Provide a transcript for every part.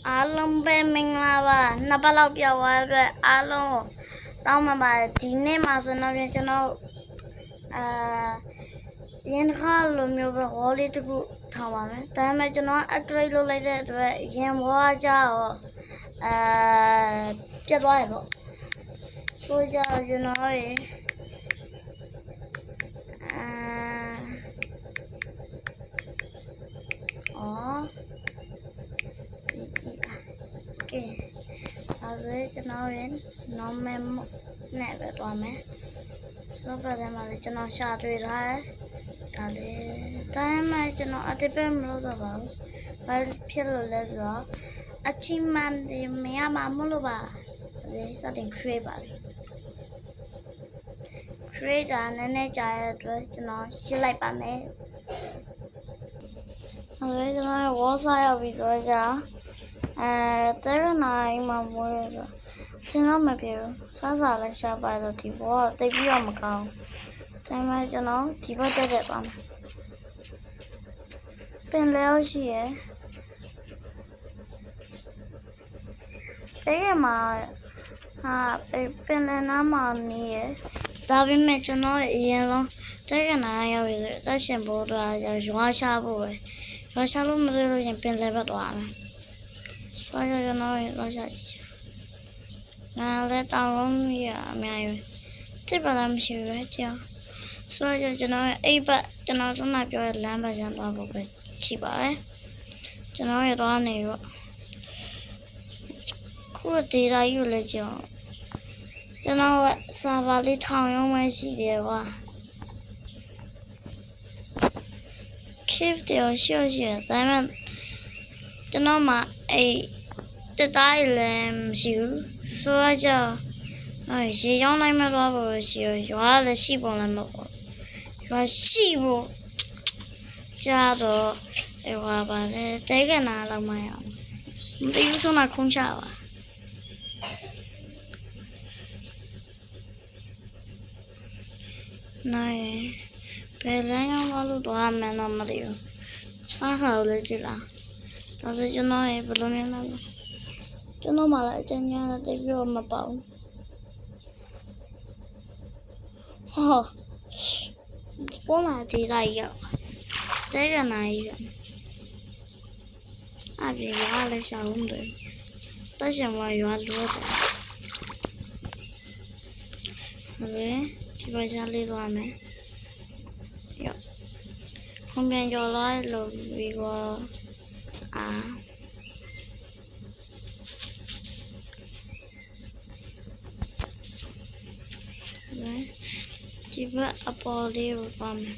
အားလုံးပဲမင်္ဂလာပါနှစ်ပတ်လောက်ပြောင်းသွားတဲ့အတွက်အားလုံးကိုတောင်းပန်ပါတယ်ဒီနေ့မှာဆိုတော့ကျွန်တော်ရင်းခါလိုမျိုးပဲဟောလေးတစ်ခုထောင်ပါမယ်ဒါပေမဲ့ကျွန်တော် upgrade လုပ်လိုက်တဲ့အတွက်ရင်ဘွားကြတော့ပြတ်သွားတယ်ပေါ့ဆိုကြကျွန်တော်ရေကဲအဲ့ဒါကျွန်တော်ရင် normal နဲ့ပဲတွားမယ်လောကထဲမှာလည်းကျွန်တော်ရှာတွေ့ထားတယ်ဒါလေးဒါမှကျွန်တော်အတိတ်ပဲမလုပ်တော့ပါဘူးဘာဖြစ်လို့လဲဆိုတော့ achievement တွေမရမှာမလို့ပါဒီစတင် create ပါ create တာနည်းနည်းကြာတဲ့အတွက်ကျွန်တော်ရှင်းလိုက်ပါမယ်အဲ့ဒါကျွန်တော် website ရောက်ပြီးဆိုတော့တဲရနိုင်မှာမွေးတော့ကျွန်တော်မပြေဘူးစားစားလည်းရှာပါတော့ဒီဘောကတိတ်ပြီးတော့မကောင်းဒါမှကျွန်တော်ဒီဘက်တက်တက်ပါမယ်ပင်လဲရှိရယ်တဲရမှာပင်လဲနားမှာနေရယ်ဒါပေမဲ့ကျွန်တော်အရင်ဆုံးတဲရနိုင်ရောက်ရယ်တက်ရှင်ဘောတော့ရွာရှာဖို့ပဲရွာရှာလို့မရလို့ရင်ပင်လဲဘက်သွားမယ်ဆိုတော့ကျွန်တော်ရွာရှာနားလဲတောင်းလို့ရအများကြီးတိပါလားမရှိဘူးပဲကြောက်ဆိုတော့ကျွန်တော်အိပ်ဘက်ကျွန်တော်ဆုံးမပြောတဲ့လမ်းဘက်ကျန်သွားဖို့ပဲချိပါတယ်ကျွန်တော်ရသွားနေပေါ့ခုဒေတာယူလဲကြောက်ကျွန်တော်စာပါလေးထောင်ရုံးပဲရှိတယ်ကွာ keep တယ်ရှိရှိဒါပေမဲ့ကျွန်တော်မှတက်တိုင်းလည်းမရှိဘူးဆိုတော့ကြောက်ရေရောင်းလိုက်မှသွားဖို့ရှိရွာလည်းရှိပုံလည်းမဟုတ်ရွာရှိဖို့ကြာတော့ဟောပါလေတဲကနာလောက်မရအောင်မသိဘူးဆုံးမခုံးချပါနိုင်ဘယ်လမ်းရောက်လို့တော့မှန်းတော့မသိဘူးစားခါလို့ကြည့်လားဒါဆိုကျွန်တော်ဘယ်လိုမျိုးလဲကျွန်တော်မှလည်းအကျဉ်းများတဲ့ပြီးတော့မပေါ့ဟောပေါ်လာဒီလိုက်ရောက်တဲကနိုင်ရအပြေရလည်းရှောင်းတယ်တရှင်မရွာလို့တယ်ဟဲ့ဒီဘက်ကျလေးသွားမယ်ရောက်ခုံပြန်ကြော်လိုက်လို့ပြီးတော့ဒီဘက်အပေါ်လေးကိုပါမယ်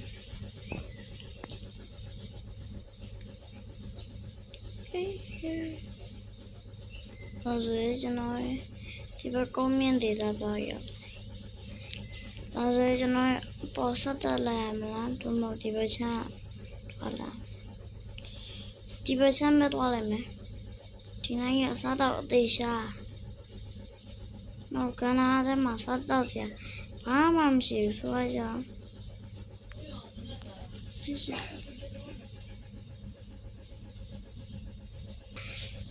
ဒါဆိုကျွန်တော်ဒီဘက်ကုန်းမြင့်ဒေသပေါ့ရောက်ဒါဆိုကျွန်တော်ပေါ်ဆက်တက်လာရမလားသူမဒီဘက်ချမ်းသွားလာဒီဘက်ချမ်းမဲ့သွားလိုက်မယ်ဒီနိုင်ရစားတော့အသေးရှာနောက်ကနားထဲမှာစားတော့စရာဘာမှမရှိဘူးဆိုတော့ကြောင့်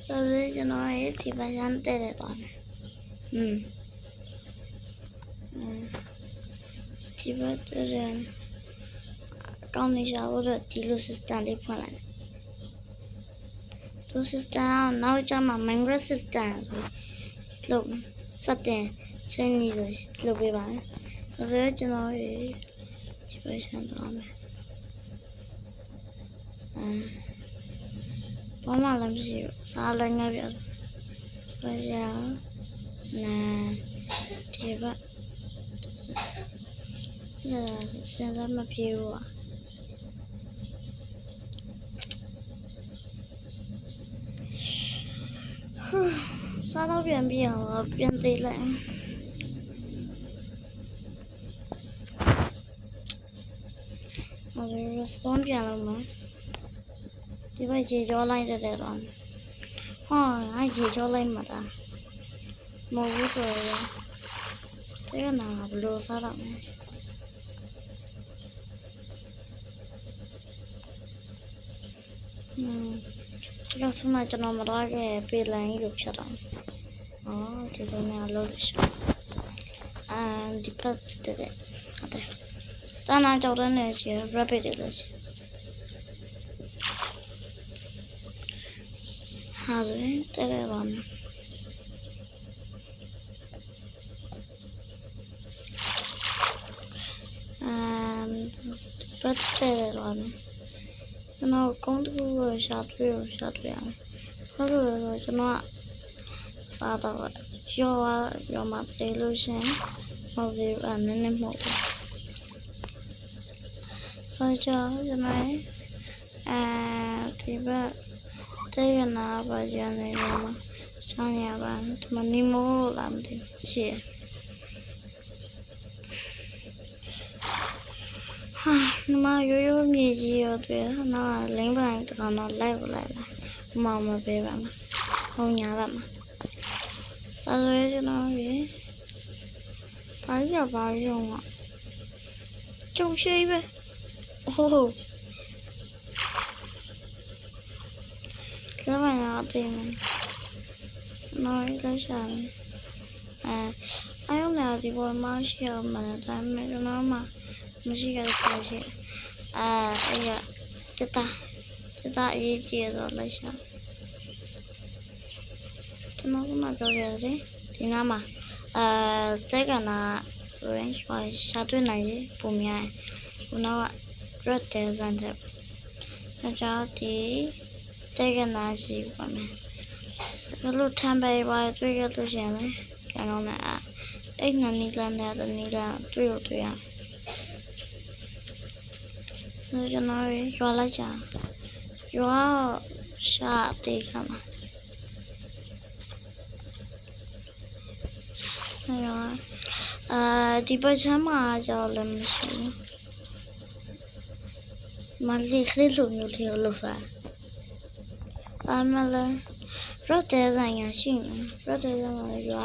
ဒါဆိုကျွန်တော်ဒီဘက်ချမ်းတက်တယ်ပါမယ်ဒီဘက်တက်တယ်ကောင်းနေရှာဖို့ဒီလို system လေးဖွင့်လိုက်ဒီ system နောက်ကျမှ Minecraft system လို့စတင်ချင်းနေလို့လုပ်ပေးပါမယ်။ဒါဆိုကျွန်တော်ဒီဘက်ရှင်းသွားမယ်။ဘာမှလည်းမရှိဘူး။စားလည်းငါပြ။ဘာရနာဒီဘက်စင်လည်းမပြေဘူး။စားတော့ပြန်ပြအောင်ပြန်သေးလိုက်အဲ့ဒါ response ပြန်လို့မဒီဘက်ရေကြောလိုက်တဲ့တော့ဟောအဲ့ရေကြောလိုက်မှာဒါမဟုတ်ဘူးဆိုတော့တဲကနာဘလို့စားတော့မယ်这个他妈就那么大个被人有票的，哦，这个没有漏的是，这个对的，好的，当然找的那些 rabbit 的那些，好的，这个吧。Rất tệ rồi. Nó cũng được sát rồi. Có rồi cho nó sao đó do mặt tê lưu sáng màu gì và nên một thôi cho nó thì ba thế là nó bây giờ này mà sang nhà bạn mà đi mua làm thì gì mà yo mi gì ở đây nó lấy bạn thì nó lại mà về bạn không nhà bạn mà ta rồi cho nó vậy phải giờ bao nhiêu ạ trong xe vậy các bạn nhỏ tìm nói cái sao ai không nào thì voi máu siêu mà là ta mẹ cho nó màမရှိရတဲ့ပုံရှိအဲ့ရတအေးကြီးတော့လိုက်ရှာကျွန်တော်ကပြောရတယ်ဒီနားမှာတက်ကနာ range ရှာတွေ့နိုင်ရေပုံများခုနက red desert တဲ့ကြောင့်ဒီတက်ကနာရှိပါမယ်ဘယ်လိုထမ်းပေးပါတွေ့ရလို့ရှိရင်လည်းကျွန်တော်လည်းအဲ့နနီလန်နဲ့တနီလန်တွေ့ရကျွန်တော်ရွာလိုက်ကြရွာရှာတေးခါမှာဒီပတ်ချမ်းမှာကြောက်လည်းမရှိဘူးမလေးခလေးလိုမျိုးလေးလို့ဖာမလည်းရတဲ့ဆိုင်ရရှိနေရတဲ့ဆိုင်မှာရွာ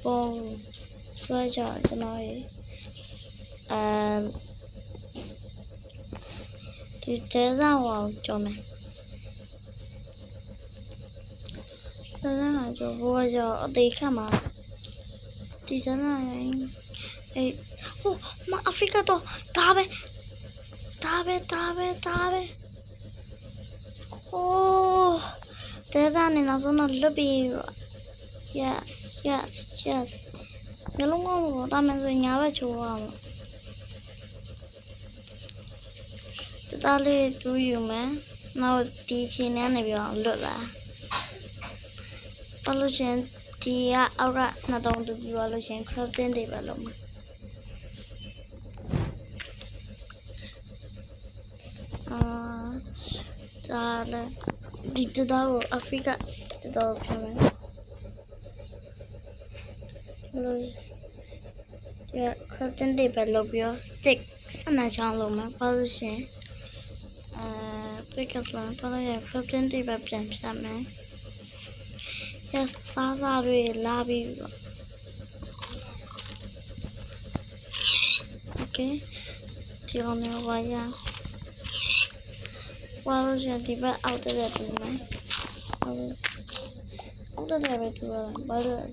ပေါ်ဆွဲကြကျွန်တော်ဒီတဲစားဝအောင်ကြောမယ်တဲစားကကြောဘောကြောအသေးခတ်မှာဒီစမ်းနိုင်ဟိုမအာဖရိကတော့ဒါပဲโอ้တဲစားနေနောက်ဆုံးတော့လွတ်ပြီး yes မျိုးလုံးကောင်းလို့ဒါမှမဟုတ်ညာဘက်ချိုးအောင်တားလေးတူးယူမယ်နောက်ဒီချင်းနဲ့နေပြီးတော့လွတ်လာဘာလို့ရှင်ဒီကအောက်ကနှစ်တုံးတူပြီးတော့လို့ရှင် crafting တွေပဲလုပ်မှာဒါလည်းဒီတော့ကိုအာဖရိကတော့ပြန်မယ်လို့ crafting တွေပဲလုပ်ပြီးတော့ stick ဆက်နေချောင်းလုပ်မှာဘာလို့ရှင်because one probably crafting တွေပဲပြန်ဖြတ်မယ် yes စားတွေလာပြီး okay ဒီအောင်မျိုးပါရဘာလို့ရှင်ဒီဘက်အောက်တက်တူမယ်အောက်တက်ပဲတူရဘာလို့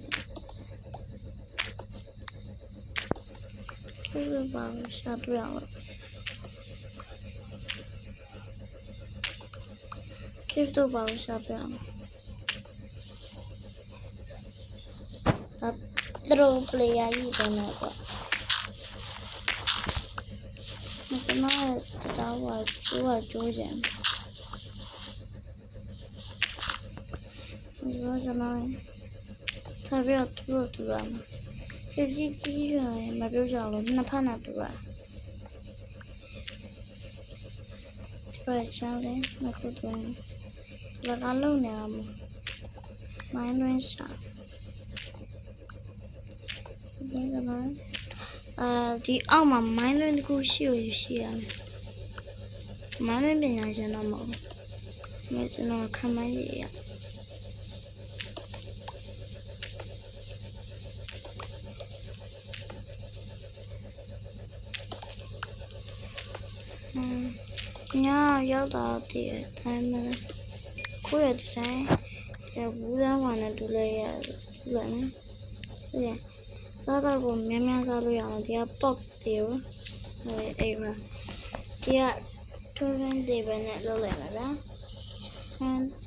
ဒီဘာရှာတွေ့အောင်Give the ball shot down. Throw play you don't know. I cannot tell what you are choosing. You are annoying. Tell you to run. If you see my brother, Napana to run. Right, Charlie, I could win. Like alone now, mine went shot. The armor mine went go show you see. Mine went being as a normal. But no come here. Yeah, you're out there, time. ခိုးရတဲ့ဘူးသားမှနဲ့တူလိုက်ရတယ်နော်ဟုတ်ရဲ့စားတော့ကိုများများစားလို့ရအောင်ဒီက pork တွေကိုအဲ့မှာဒီက current table နဲ့လုပ်လိုက်ပါဗျာ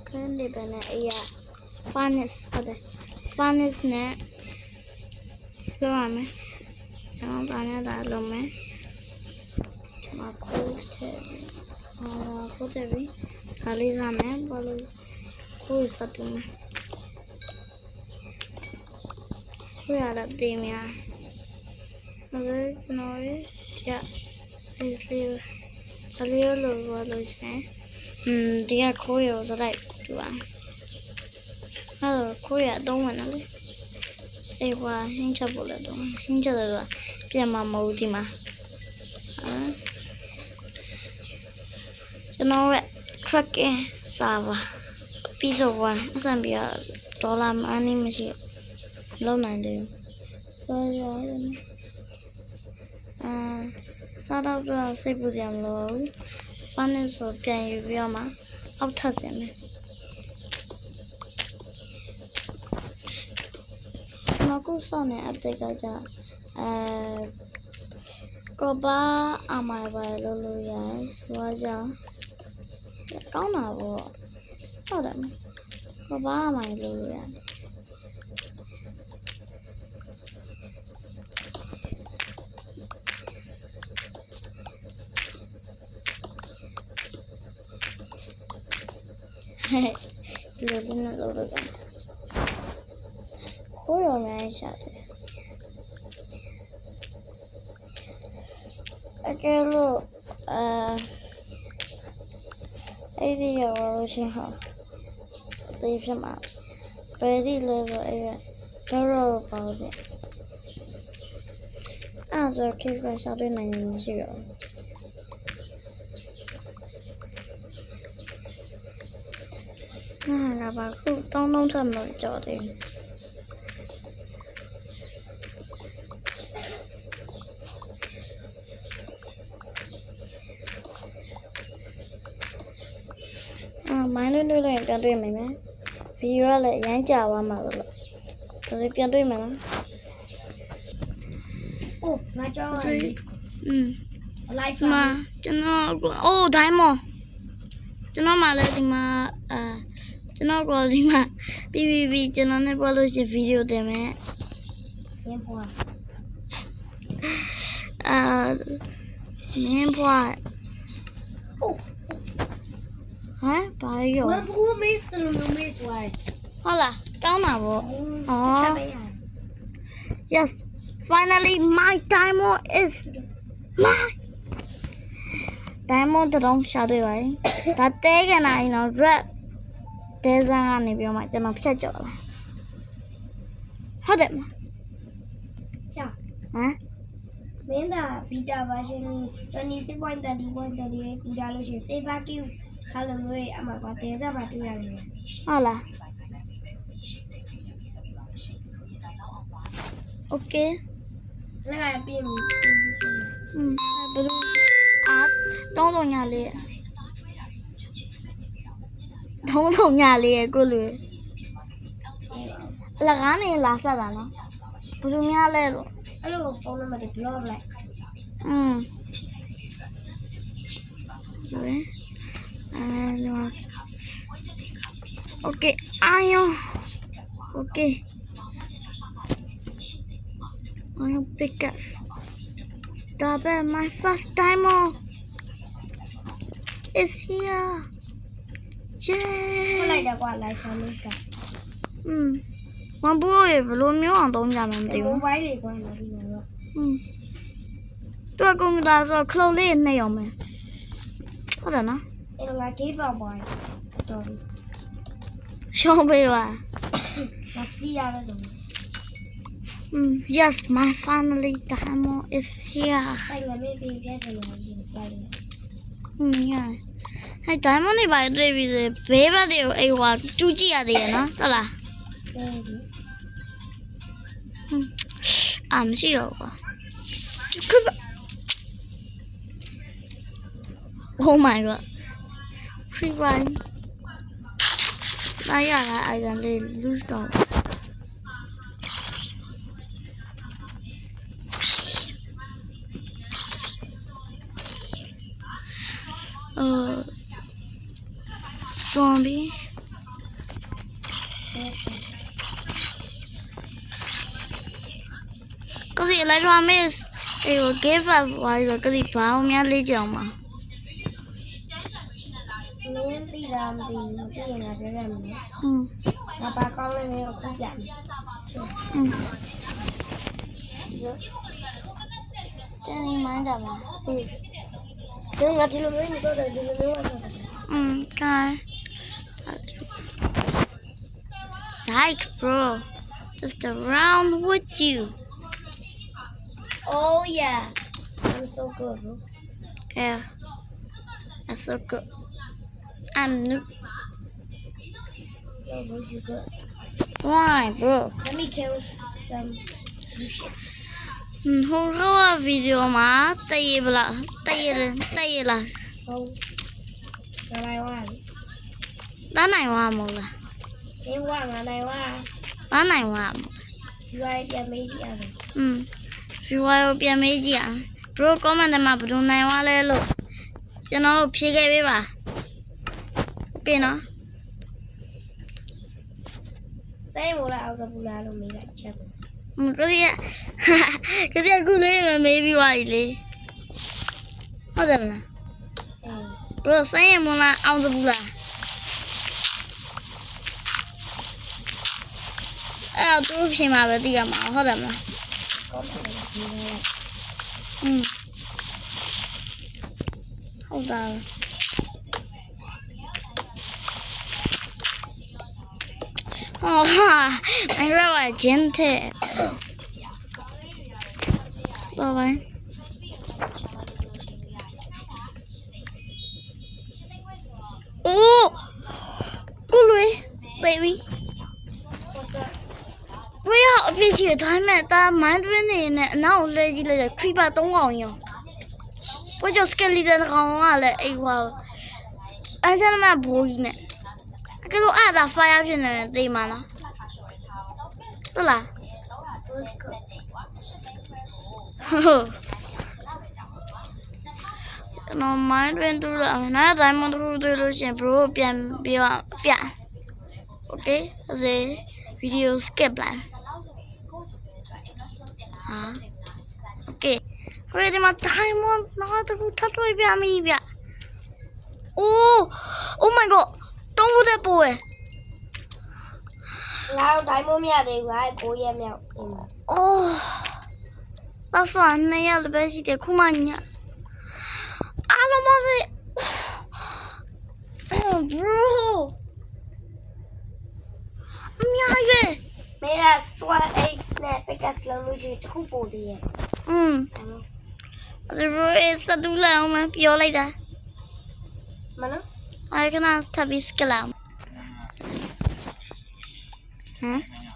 current table နဲ့အဲ့ရ furnace ဟုတ်တယ် furnace နဲ့လုပ်ရမယ်ကျွန်တော်ဒါနဲ့ဒါလုပ်မယ်ဒီမှာခိုးတယ်ခိုးတယ်ပြီဒါလေးစားမယ်ဘာလို့ခိုးစတူမယ်ခိုးရတာတင်များဟုတ်ကဲ့ကျွန်တော်ရဒီလေးလို့ဘာလို့ရှင်ဒီကခိုးရစလိုက်ဒီပါခိုးရတော့ဝင်တယ်လေအေးကွာဟင်းချက်ပို့လိုက်တော့ဟင်းချက်တော့ပြန်မှာမဟုတ်ဒီမှာကျွန်တော်ရဲ့ cracking server ပြီးတော့အဆန်ပြဒေါ်လာမန်းနေမရှိလုံးနိုင်တယ်ဆိုရရင်စားတော့စိတ်ပူစရာမလိုဘူး furnace ကိုပြန်ယူပြီးတော့မှအောက်ထပ်စင်မယ်မကူဆောင်းနေ update ကကြကောပါအမိုင်ပါလို့ရဆိုကြကောင်းတာပေါ့ဟုတ်တယ်ကောပါအမိုင်လို့ရတယ်ဒီလိုနဲ့လုပ်တော့ခိုးရမယ်ရှာတယ်အကယ်လို့အဲ့ဒီရောရှင်ဟာတေးပြမှာဘယ်ဒီလဲဆိုအဲ့တော့ပေါ့ဗျအဲ့ဒါခေတ်ကရှာတွေ့နိုင်ရင်ရှိရောလာပါခုတောင်းထပ်မလို့ကြော်တယ်မိုင်းလို့လည်းပြန်တွေ့မယ်မယ်ဗီဒီယိုကလည်းအရမ်းကြာသွားမှာလို့ဒါလည်းပြန်တွေ့မယ်နော်အိုးငါကြောက်လိုက်လိုက်ပါမှာကျွန်တော်အိုးဒိုင်းမော်ကျွန်တော်မှလည်းဒီမှာကျွန်တော်ကဒီမှာပြီးကျွန်တော်နဲ့ပြောလို့ရှိရင်ဗီဒီယိုတင်မယ်ရင်းဖွာနင်းဖွာအိုးဟမ်ဘာရောဝမ်ဘူမေးစတယ်လို့မေးစဝိုင်းဟုတ်လားကောင်းတာပေါ့ချက်ပေးရ Yes finally my diamond is my diamond တော့ရှာတွေ့ပါရင်ဒါတဲကန်နိုင်တော့ red တဲဆန်းကနေပြောမှကျွန်တော်ဖြတ်ကြော်လာဟုတ်တယ်မရဟမ်မင်းသားဘီတာ version 26.30.38ကူတာလို့ရှိရင် saver queue ခါလို့မျိုးအမှကွာတဲဆက်ပါတွေ့ရတယ်ဟုတ်လား Okay လည်းပြင်ဘယ်လိုတောင်းညာလေးညာလေးကိုလူလကားနေလာဆက်တာနော်ဘယ်လိုများလဲလို့အဲ့လိုဖုန်းနံပါတ်တွေ block လိုက်ဟုတ်တယ်ဒီမှာ Okay iron Okay iron pickaxe my first diamond is here Yay လိုက်တယ်ကွာ like comment ကဝန်ဘိုးရေဘယ်လိုမျိုးအောင်သုံးကြမှာမသိဘူး mobile လေးကွာလာပြီးတော့သူကကွန်ပျူတာဆိုတော့ခလုံးလေးနှိပ်အောင်မယ်ဟုတ်တယ်နော်အဲ့ငါ give up ပါတော့ရှောင်းပေးပါမစပီရလည်းတော့ Yes my finally diamond is here အဲ့ငါမေးပြီးပြတယ်လို့ပြောတယ်ညာဟဲ့ diamond တွေပါတွေ့ပြီဘေးဘက်တွေကိုအိမ်ဟွာတူးကြည့်ရသေးတယ်နော်ဟုတ်လားမရှိတော့ဘူး Oh my god free ride တာရတာအိုင်ကန်လေး lose တော့zombie ကစီလိုက်ပါမေးအေး give up ဝိုင်းဆိုကစီဘာအောင်များလေးကြအောင်ပါ မင်းသိတာမသိဘူးသိရင်လည်းပြောရမယ်ငါပါကောင်းလေးကိုခုပြမယ်ကျန်နေမှန်းတာပါ ဒီငါဒီလိုမျိုးမစောတော့ဒီလိုမျိုးဝတ်တော့ Guy. Psych, bro. Just around with you. Oh yeah I'm so good bro Yeah. That's so good. I'm new. Oh bro you good Why, bro? let me kill some blue ships Who video ma? Tay bla. Tay la. oh ငါနိုင်ဝါ Da nai wa mo la. ဒီဝါငါနိုင်ဝါ Da nai wa mo. ဒီဝါပြန်မေးကြည့်အောင် Viewer ကိုပြန်မေးကြည့်အောင် Bro comment ထဲမှာဘယ်လိုနိုင်သွားလဲလို့ကျွန်တော်ဖြေခဲ့ပေးပါ Okay နော် စိတ်မလားအောင်စပူလာလို့မေးလိုက်ချက် ကစီခုလေးမမေးပြီးသွားပြီလေဟုတ်တယ်မလား Bro ဆိုင်ရမလားအောင်စဘူးလားအဲ့တော့သူ့ပြင်မှာပဲသိရမှာဟုတ်တယ်မလား ကောင်းတယ်ဒီလို ဟုတ်တာဟောဟာအရဝဂျင်းတဲ့ဘာပဲအိုးကိုလွေတေးပြီ What's up ဝေးရအပြည့်ရှိတဲ့တိုင်းမဲ့ဒါမန်တွင်းနေနဲ့အနောက်လဲကြည့်လိုက်တယ်ခရီးပါ3កောင်ရောဘယ်ကြောင့်စကယ်လီတန်ကောင်ကလည်းအိမ်ဟွာအဲ့ကျမှဘိုးကြီးနဲ့အကယ်လို့အဲ့ဒါ fire ဖြစ်နေတယ်သိမှာနော်ဟုတ်လား What's good ဟုတ်နော်မိုင်းတွင်တူလာနားတိုင်းမတူတွေ့လို့ရှင် bro ပြန်ပြီးတော့ပြ Okay ဆို video skip လိုက်ဟာ Okay ခရီးဒီမှာ diamond နောက်တစ်ခုထပ်တွေ့ပြမိဗျ Oh my god တုံးဖို့တဲ့ပိုးရဲ့ ငါတို့တိုင်းမမရသေးဘူးငါ9ရက်မြောက် Oh တော့ဆိုနေရလည်းပဲရှိတယ်ခုမှညအားလုံးမစေ Oh bro အများကြီး မေရာ SWAT 8 snap pickaxe လုံးလို့ရှိရင်တစ်ခုပို့သေးရဲ့ အဲ့ဘရိုစတူလာအောင်မပြောလိုက်တာ မနော် အဲ့ကနထပ်ပြီးစကလာဟမ်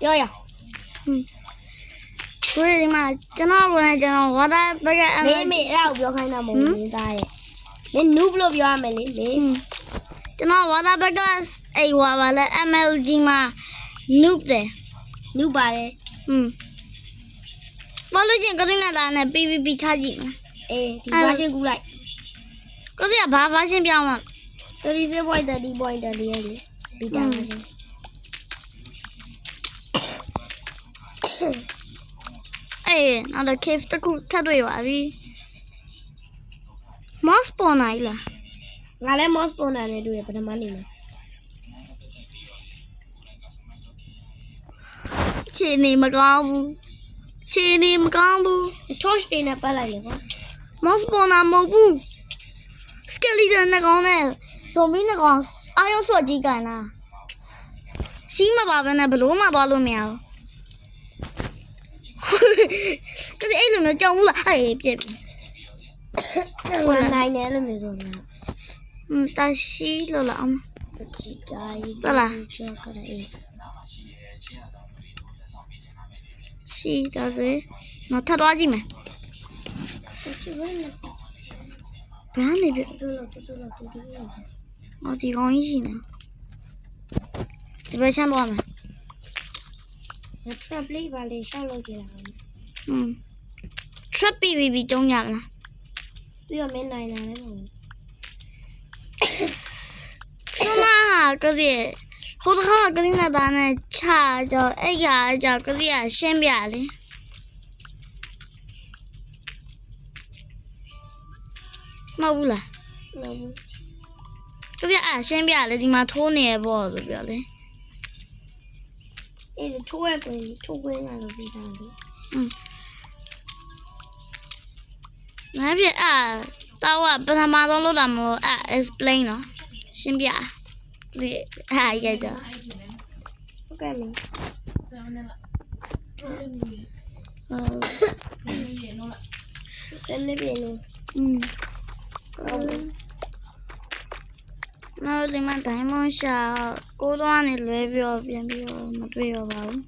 ပြောရ ဘရိုဒီမှာကျွန်တော်ဝင်ကျွန်တော် water bucket မေအဲ့ဒါကိုပြောခိုင်းတာမဟုတ်ဘူးမင်းသားရဲ့မင်း noob လို့ပြောရမယ်လေမင်း ကျွန်တော် water bucket အဲ့ဟွာပါလဲ MLG မှာ noob တယ် noob ပါတယ် မလို့ချင်းကတိနဲ့တာနဲ့ PVP ချကြည့်မယ် အေးဒီ version ကူလိုက် ကိုစီကဘာ version ပြောင်းမှာ 36.30.30 ရဲ့လေ beta version အေးနောက်တော့ cave တစ်ခုထပ်တွေ့ပါပြီ mouse ပေါ်နိုင်လား ငါလည်း mouse ပုံနာနဲ့တွေ့ရပထမနေမှာ ခြေနေမကောင်းဘူးခြေနေမကောင်းဘူး torch တွေနဲ့ပတ်လိုက်လေကွာ mouse ပေါ်နာမဟုတ်ဘူး skeleton နဲ့ကောင်းနဲ့ zombie နဲ့ကောင်းအာရုံစော့ကြီးကန်လားရှိမပါဘဲနဲ့ဘလို့မှသွားလို့မရဘူးကဲအဲ့လိုမျိုးကြောက်ဘူးလားအေးပြက်ပြီ ဝင်နိုင်တယ်လို့မျိုးဆိုတော့ တာရှိလို့လား ပချီတိုင်း ဟုတ်လား ကြောက်ကြရဲ ရှိဒါဆိုတော့ထပ်သွားကြည့်မယ် ဒီဝင်နေ ဘန်းနေပြ တူလို့ ဒီကောင်းကြီးရှိနေ ဒီဘက်ချမ်းသွားမယ် trap လေးပါလေရှောက်လုပ်ကြတာ trap ပြီးတုံးရမလား ပြီးတော့မင်းနိုင်တာလည်းမဟုတ် ဆနာကစီဟိုတခါကလေးနဲ့သားနဲ့ချကြောအဲ့ရကြောကစီကရှင်းပြလေမဟုတ်ဘူးလား ဘူး ကစီရှင်းပြလေဒီမှာထိုးနေရပေါ့ဆိုပြောလေ အေးထိုးရကွင်းထိုးကွင်းလာလို့ပြီးတာလေ ငါပြတော့ပထမဆုံးလုပ်တာမလို့explain နော်ရှင်းပြဒီရကြ ဟုတ်ကဲ့မင်း စနေပြင်းလို့ နောက်ဒီမှာဒိုင်းမွန်ရှာကိုတော့ကနေလွဲပြီးတော့ပြန်ပြီးတော့မတွေ့ရပါဘူး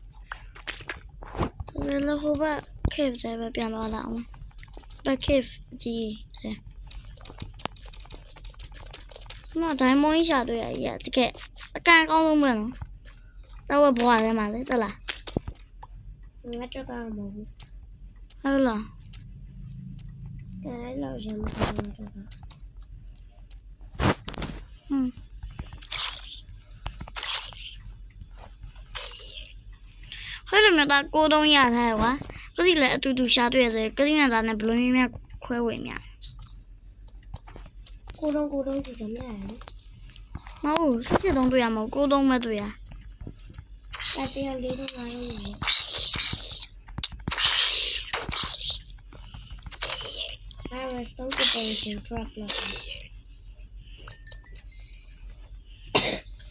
ဒါပေမဲ့ဟိုဘက် cave တွေပဲပြန်သွားလာအောင်ဘက် cave ကြီးတယ်နော်ဒိုင်းမွန်ရှာတွေ့ရတကယ်အကန်ကောင်းဆုံးပဲနော်တော့ဘွားထဲမှာလေတက်လား ငါတော့ကောင်းမဟုတ်ဘူး ဟုတ်လား ကဲလောက်ရမှာတော့ ဟွန်းဟဲ့လို့မြတ်သားကိုတုံးရထားရွာကစီလည်းအတူတူရှာတွေ့ရဆိုကစီနဲ့သားနဲ့ဘလုံးကြီးများခွဲဝေများ ကိုတော့စီကမလဲ မဟုတ်ဆက်ချက်တုံးတွေ့ရမဟုတ်ကိုတုံးမဲ့တွေ့ရ အဲ့တရားလေးတော့ငါလို့ရI was told to put in trap lock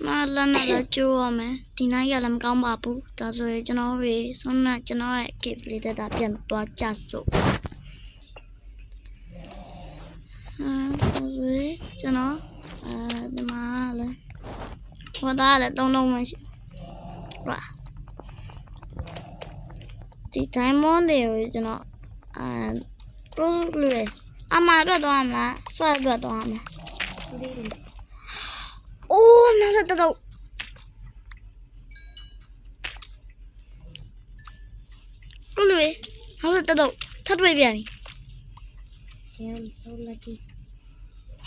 မလာနာလာကျိုးရမယ်ဒီနိုင်ရလည်းမကောင်းပါဘူးဒါဆိုရင်ကျွန်တော်ရေဆုံးနဲ့ကျွန်တော်ရဲ့ cave လေးတက်တာပြန်သွားကြစို့ဒါဆိုရင်ကျွန်တော်ဒီမှာလည်းဟောသားလည်းတုံးမရှိဝါဒီ diamond တွေကိုကျွန်တော်ပရိုးလွယ်အမအတွက်တော့မလားဆွဲအတွက်တော့မလား ဒီ အိုးနောက်တော့ကိုလွယ်နောက်တော့ထပ်တွေ့ပြန်ပြီ I'm so lucky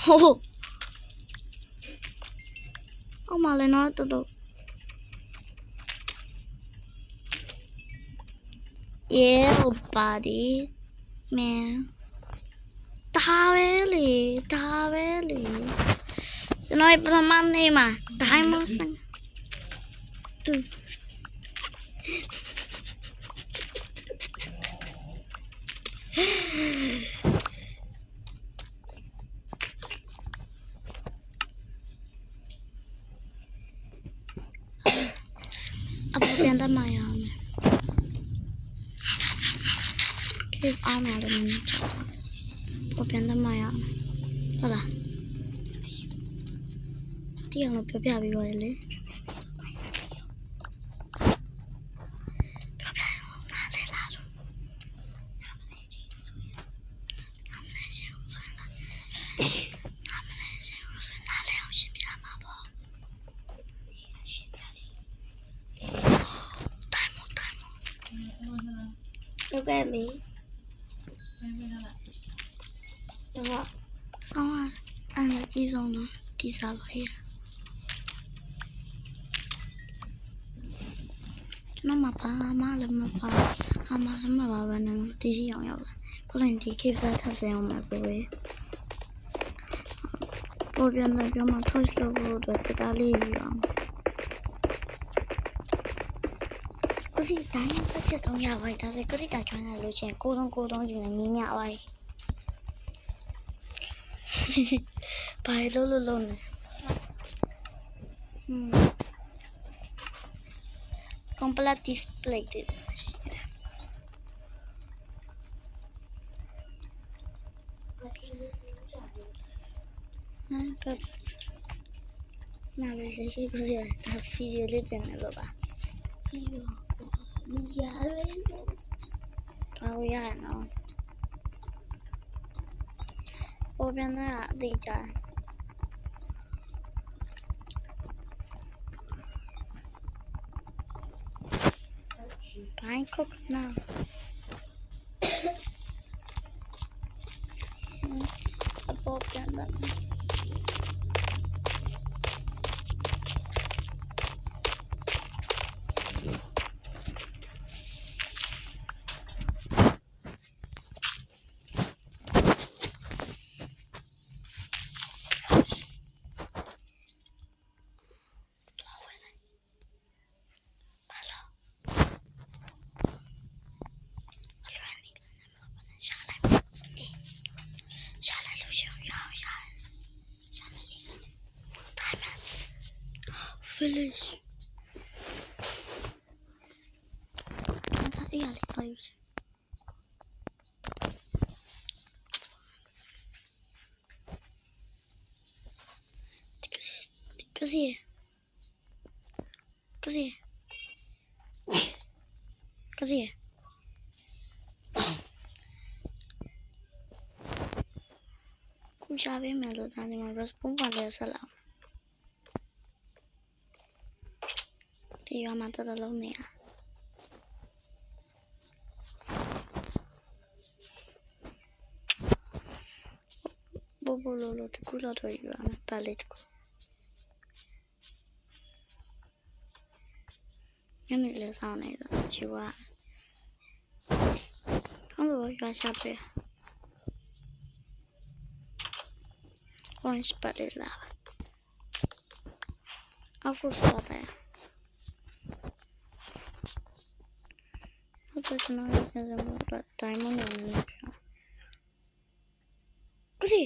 ဟိုအော်မလည်းနော်တော့ Yeah buddy man ဒါပဲလေကျွန်တော်ပထမနေ့မှာ diamond ဆန်တူအပေါ်ပြန်တတ်မှရအောင်ခေတ်အောင်ရတယ်မင်းပေါ်ပြန်တတ်မှရအောင်ဟုတ်လားဒီအောင်ပြောပြပြီးတော့လေဟုတ်ကဲ့မင်းတော့ ဆောင်းအဲ့ဒါကြီးဆုံးတော့ဒီစားပါရဲ့ကျွန်တော်မပါမလည်းမပါအမလည်းမပါဘာနဲ့ဒီရှိအောင်ရောက်လာခုလည်းဒီကိစ္စထပ်စင်အောင်မှာပဲပေါ်ပြန်တော့ကျွန်မ touch လုပ်ဖို့အတွက်တတားလေးယူအောင်ကိုစီတိုင်းဆက်ချက်တော့ရပါဒါပေမဲ့ကိုစီကကျွမ်းလာလို့ချင်းကိုတုံးယူနေညီမြဝိုင်းဘာလို့နေcomplete display တဲ့နားလေးရှိကြတယ်ဗီဒီယိုလေးတင်နေလို့ပါဗီဒီယိုရရတယ်ဘာလို့ရနော်ပေါ်ပြန်တော့အသေးချာ Buying cook now. A boat got that. Finish. Così. Sabi melo tani ma respond pale salam. Tiga mata dalam ni. Bobo lolo tu kula tu iba me palit ko. Ini le sana itu jiwa. Kalau ya siapa? Orange palit lah. Aku suka ya. Aku kenal dengan diamond yang ni. Kasi.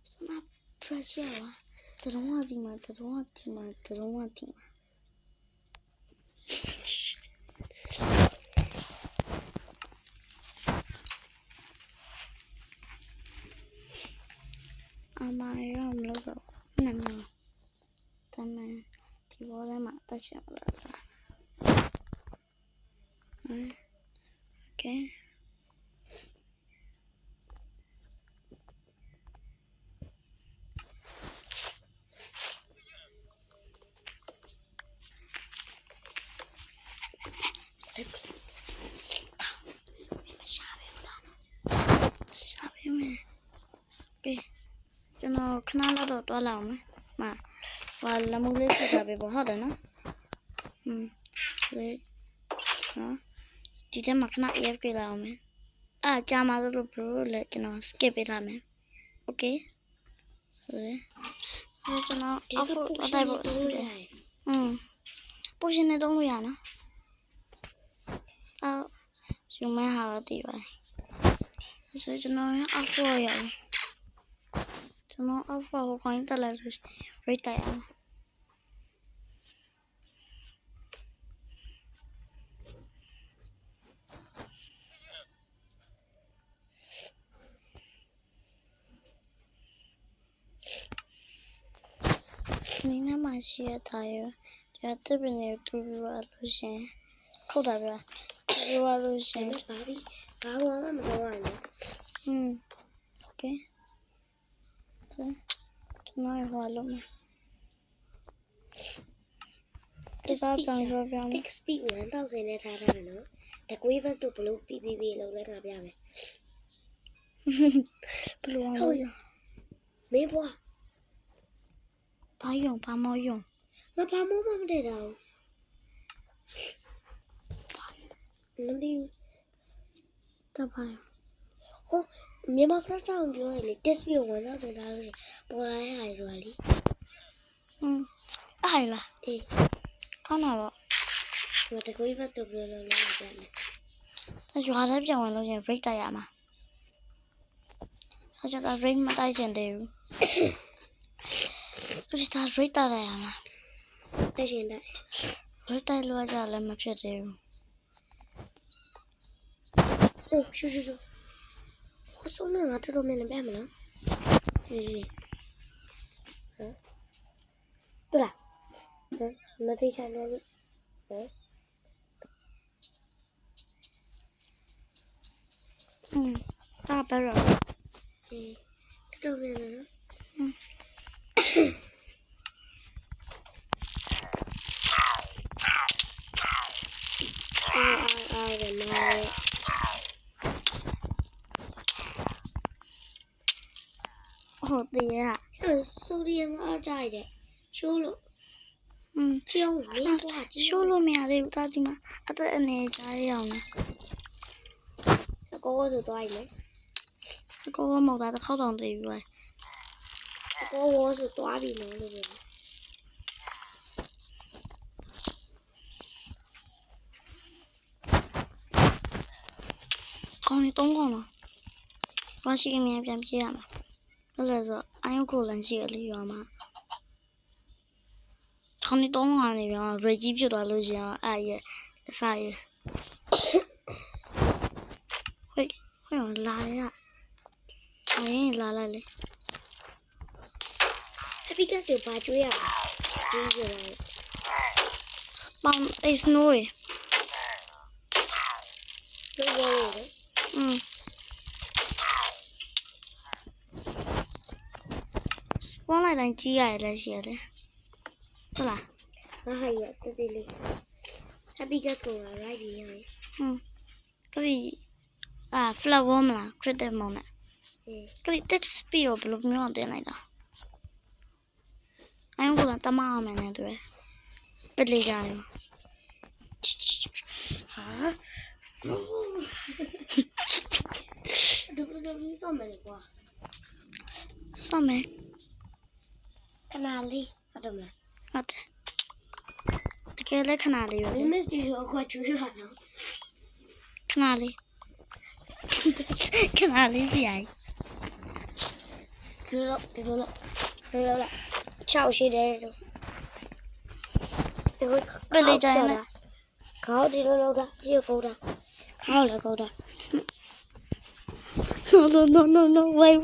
Sama pressure lah. Terus mati. Amayo mlogo. Nama. Tama. Tiba lama tak siapa. Okay. Sabi me. Okay. Jangan kenal atau tua lama. Ma. Wala mulai sabi bohong dah na. Tidak makan air ke dalam ni. Jangan malu bro, le jangan skip it lama. Okay. Jangan aku ada buat. Pusin ni dong ya na. Cuma hal tiba. So jangan aku ya. Jangan aku kau ini terlalu rita ya. Nina masih tahu. Jatuh benar tu luarusan. Kau dah berapa? Luarusan. Babi, kau apa macam mana? Okay. Kenapa halu mah? Take speed 1000 နဲ့ထားထားမယ်နော်။ The Quavers တို့ဘလို့ပြီးလို့လည်းငါပြမယ်။ 不乱了。 မင်းဘွား ဘာမ用 ငါဘာမှမတည့်တာဘူးမသိဘူး တပါ ဟောမြန်မာခရတောင်ပြောရလေ test speed 1000ထားလို့ပေါ်လာရရဆိုတာလေ အဲ့လား အေး ကောင်းတော့ ငါ The Quavers တို့ဘလို့လုပ်လဲပြမယ် ရွာထဲပြောင်းဝင်လို့ရင် break တိုက်ရမှာအဲ့ဒါ break မတိုက်ချင်သေးဘူးသူက break တိုက်ရမှာ တိုက်ရှင်တိုက် break တိုက်လို့ကြလည်းမဖြစ်သေးဘူး အိုးရှူဟိုဆုံးမငါတော်မြန်နေပြမလားဟေးတူလားမသိချင်တယ်ဒါပဲရော အေးတော်မြန်နေနော် ဟုတ်သေးရ ဆိုဒီယမ်အောက်တိုက်တဲ့ရှိုးလို့ ကျုံမင်းသွား ရှိုးလို့မရသေးဘူးတာဒီမှာအသက်အနေကြားရအောင်လား အကောဆိုသွားပြီ အကောမဟုတ်တာတစ်ခေါက်တောင်သေးပြီပဲ အကောဝဆိုသွားပြီနော်လို့ပြော ကောင်းနေ3ကောင်လားဘာရှိအမြင်ပြန်ပြေးရမှာအဲ့ဒါဆိုအယုတ်ကိုလန်ရှိရလေရွာမှာခေါင်းနေ3ကောင်နေပြန်ရေကြီးဖြစ်သွားလို့ရှိရင်အဲ့ရအစာရဟဲ့လာရအရင်လာလိုက်လေ Happy Gas တွေဘာကျွေးရလဲကျွေးကြတယ် ပေါင်အေးစနိုးရ ကျွေးရတယ် စပွန်လိုက်တိုင်းကြီးရတယ်လည်းရှိရတယ်ဟုတ်လား ဟာဟာရတတိလေး Happy Gas ကိုလာလိုက်ပြီးရတယ် ကတိflower မလား critic မောင်နဲ့ အေး ကတိ text ပြီးတော့ဘယ်လိုမျိုးအောင်တင်လိုက်တာအယုံကတမအောင်မယ်နဲ့တွေ့ပစ်လိုက်ကြရော ဟာဒီစောမယ်ကွာ စောမယ် ခဏလေးဟုတ်တယ်မလား ဟုတ်တယ်တကယ်လည်းခဏလေးပဲ ဒီမစ်တီကိုအခွက်ကျွေးပါတော့ ခဏလေးစီရိုင်း ဒီလိုချောက်ရှိတယ်တို့ဒီလို ပစ်လိုက်ကြရင်လည်း ခေါင်းဒီလိုကပြေကိုတာခေါင်းလည်းကိုတာ no wait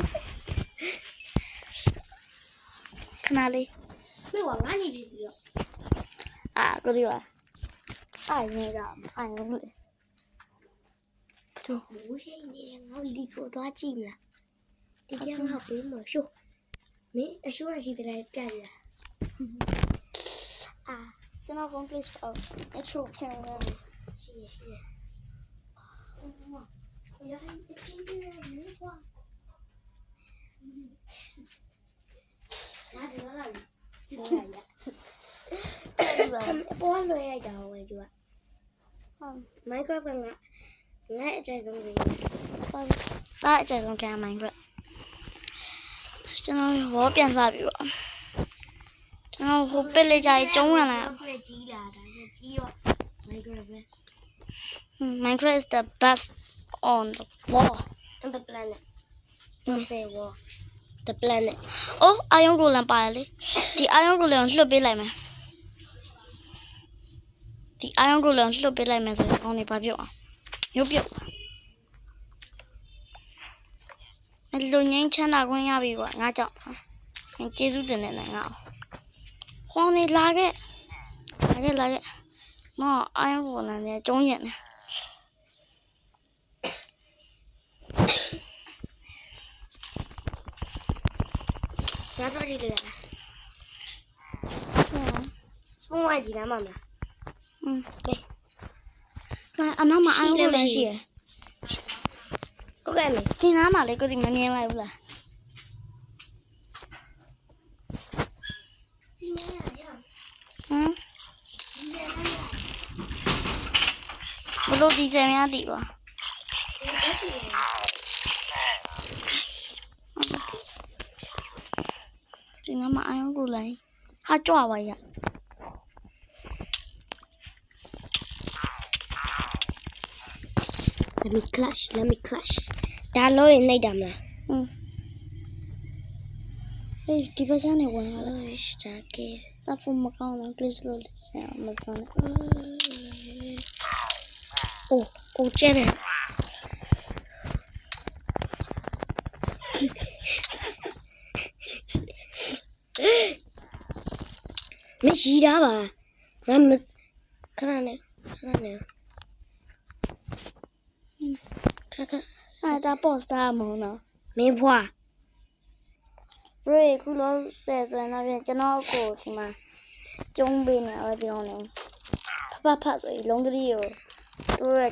ခဏလေး မေကငါညီပြီပြီးတော့ ကိုဒီပါအဲ့နေကမဆိုင်ဘူးလေ တို့ဘူးရှိနေတယ်ငါလီကိုသွားကြည့်မလားဒီကငါပေးမရှုမင်းအရှုရှိတဲ့ပြရလား ကျွန်တော် complete အောင် intro ပြန်လာ ရှိရရှိရရဟန်းအချင်းကြီးရဲ့မင်းကွာလာဒီလာပေါ်လွယ်ရတာဝယ်ကြွား Minecraft ကငါအကြိုက်ဆုံးပဲ ဒါအကြိုက်ဆုံးခံ Minecraft ကျွန်တော်ဘောပြန်စားပြီပေါ့ကျွန်တော်ဟိုပစ်လိုက်ကြကျုံးရလာ ဆက်ကြီးလာတာကြီးရော Minecraft ပဲ Minecraft is the best on the wall on the planet don't say war the planet အိုးအာယုံကိုလန်ပါလေဒီအာယုံကိုလန်လှုပ်ပေးလိုက်မယ်ဒီအာယုံကိုလန်လှုပ်ပေးလိုက်မယ်ဆိုရင်ကောင်းနေပါပြုတ်အောင်ရုပ်ပြုတ်လူငင်းချမ်းသာခွင့်ရပြီကွာငါကြောင့်ကျေးဇူးတင်နေတယ်ငါခေါင်းနေလာခဲ့မောအာယုံကိုလန်နေကျုံးရင်နေ ဒါဆိုကြည့်လို့ရလားစပွန်ဝိုင်းကြည့်လားမမလား အနောက်မှာအာယုံကိုလန်ရှိရယ် ဟုတ်ကဲ့မေ ဒီနားမှာလေကိုစီမမြင်လိုက်ဘူးလား စီမံရရ ဘလို့ဒီစံများတည်ပါဒီနားမှာအာယုံကိုလန်ဟာကြွားပါရ Let me clash ဒါလို့ရင်နှိပ်တာမလား ဟေးဒီဘက်ကနေဝင်လာလား ဒါကဲ တာဖုန်းမကောင်းလား please လို့ဆရာမပြောနဲ့ အိုးကျဲတယ်မရှိတာပါငါမခဏနဲ့ခဏ အဲ့ဒါပေါ့စတာမဟုတ်နော် မင်းဖွာ ရေခုလုံးဆက်သွင်းတော့ပြန်ကျွန်တော်ကိုဒီမှာကျုံးပေးနေတော့ပြောနေဖတ်ဆိုလုံးကလေးကိုတို့ရဲ့